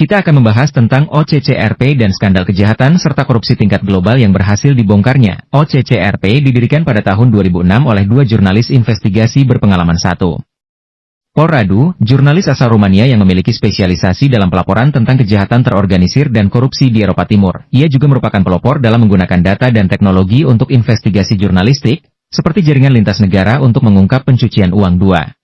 Kita akan membahas tentang OCCRP dan skandal kejahatan serta korupsi tingkat global yang berhasil dibongkarnya. OCCRP didirikan pada tahun 2006 oleh dua jurnalis investigasi berpengalaman. 1. Paul Radu, jurnalis asal Rumania yang memiliki spesialisasi dalam pelaporan tentang kejahatan terorganisir dan korupsi di Eropa Timur. Ia juga merupakan pelopor dalam menggunakan data dan teknologi untuk investigasi jurnalistik, seperti jaringan lintas negara untuk mengungkap pencucian uang. 2.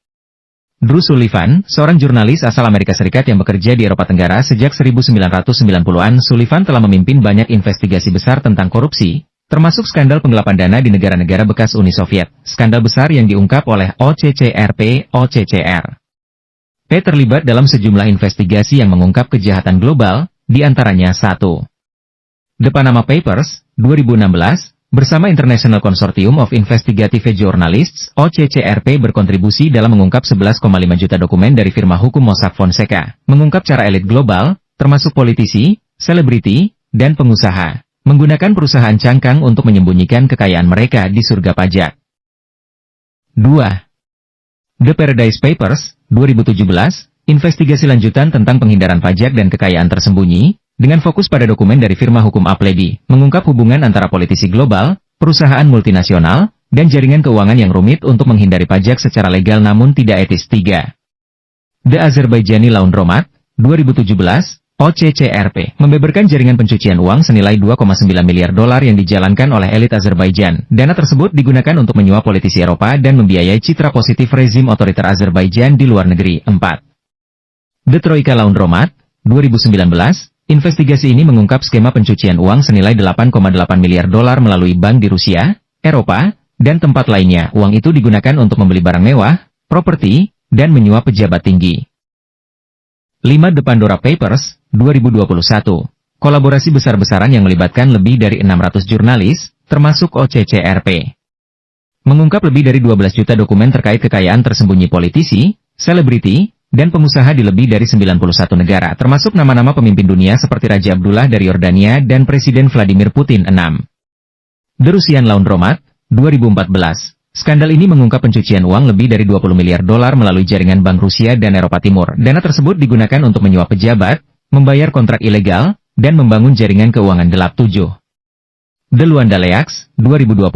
Drew Sullivan, seorang jurnalis asal Amerika Serikat yang bekerja di Eropa Tenggara sejak 1990-an. Sullivan telah memimpin banyak investigasi besar tentang korupsi, termasuk skandal penggelapan dana di negara-negara bekas Uni Soviet, skandal besar yang diungkap oleh OCCRP. P terlibat dalam sejumlah investigasi yang mengungkap kejahatan global, di antaranya 1. The Panama Papers, 2016, bersama International Consortium of Investigative Journalists, OCCRP berkontribusi dalam mengungkap 11,5 juta dokumen dari firma hukum Mossack Fonseca, mengungkap cara elit global, termasuk politisi, selebriti, dan pengusaha, menggunakan perusahaan cangkang untuk menyembunyikan kekayaan mereka di surga pajak. 2. The Paradise Papers, 2017, investigasi lanjutan tentang penghindaran pajak dan kekayaan tersembunyi, dengan fokus pada dokumen dari firma hukum Appleby, mengungkap hubungan antara politisi global, perusahaan multinasional, dan jaringan keuangan yang rumit untuk menghindari pajak secara legal namun tidak etis. 3. The Azerbaijani Laundromat, 2017, OCCRP, membeberkan jaringan pencucian uang senilai 2,9 miliar dolar yang dijalankan oleh elit Azerbaijan. Dana tersebut digunakan untuk menyuap politisi Eropa dan membiayai citra positif rezim otoriter Azerbaijan di luar negeri. 4. The Troika Laundromat, 2019, investigasi ini mengungkap skema pencucian uang senilai 8,8 miliar dolar melalui bank di Rusia, Eropa, dan tempat lainnya. Uang itu digunakan untuk membeli barang mewah, properti, dan menyuap pejabat tinggi. 5. The Pandora Papers, 2021. Kolaborasi besar-besaran yang melibatkan lebih dari 600 jurnalis, termasuk OCCRP. Mengungkap lebih dari 12 juta dokumen terkait kekayaan tersembunyi politisi, selebriti, dan pengusaha di lebih dari 91 negara, termasuk nama-nama pemimpin dunia seperti Raja Abdullah dari Yordania dan Presiden Vladimir Putin. 6. The Russian Laundromat, 2014. Skandal ini mengungkap pencucian uang lebih dari 20 miliar dolar melalui jaringan bank Rusia dan Eropa Timur. Dana tersebut digunakan untuk menyuap pejabat, membayar kontrak ilegal, dan membangun jaringan keuangan gelap. 7. The Luanda Leaks, 2020.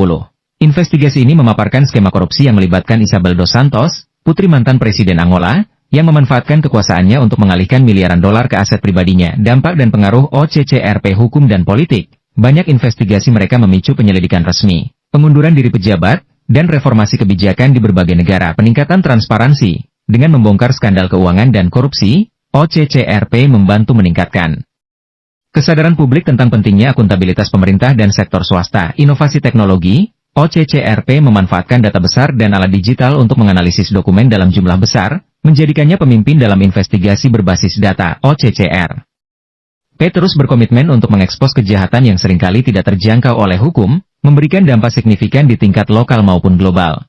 Investigasi ini memaparkan skema korupsi yang melibatkan Isabel dos Santos, putri mantan Presiden Angola, yang memanfaatkan kekuasaannya untuk mengalihkan miliaran dolar ke aset pribadinya. Dampak dan pengaruh OCCRP hukum dan politik. Banyak investigasi mereka memicu penyelidikan resmi, pengunduran diri pejabat, dan reformasi kebijakan di berbagai negara. Peningkatan transparansi. Dengan membongkar skandal keuangan dan korupsi, OCCRP membantu meningkatkan kesadaran publik tentang pentingnya akuntabilitas pemerintah dan sektor swasta. Inovasi teknologi. OCCRP memanfaatkan data besar dan alat digital untuk menganalisis dokumen dalam jumlah besar, menjadikannya pemimpin dalam investigasi berbasis data. OCCR P terus berkomitmen untuk mengekspos kejahatan yang seringkali tidak terjangkau oleh hukum, memberikan dampak signifikan di tingkat lokal maupun global.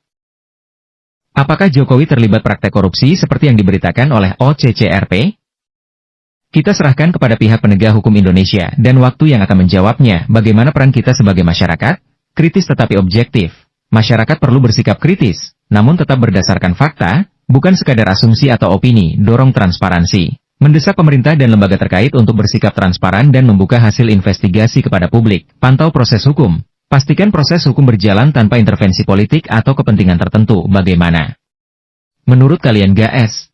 Apakah Jokowi terlibat praktek korupsi seperti yang diberitakan oleh OCCRP? Kita serahkan kepada pihak penegak hukum Indonesia dan waktu yang akan menjawabnya. Bagaimana peran kita sebagai masyarakat? Kritis tetapi objektif. Masyarakat perlu bersikap kritis, namun tetap berdasarkan fakta, bukan sekadar asumsi atau opini. Dorong transparansi. Mendesak pemerintah dan lembaga terkait untuk bersikap transparan dan membuka hasil investigasi kepada publik. Pantau proses hukum. Pastikan proses hukum berjalan tanpa intervensi politik atau kepentingan tertentu. Bagaimana menurut kalian guys?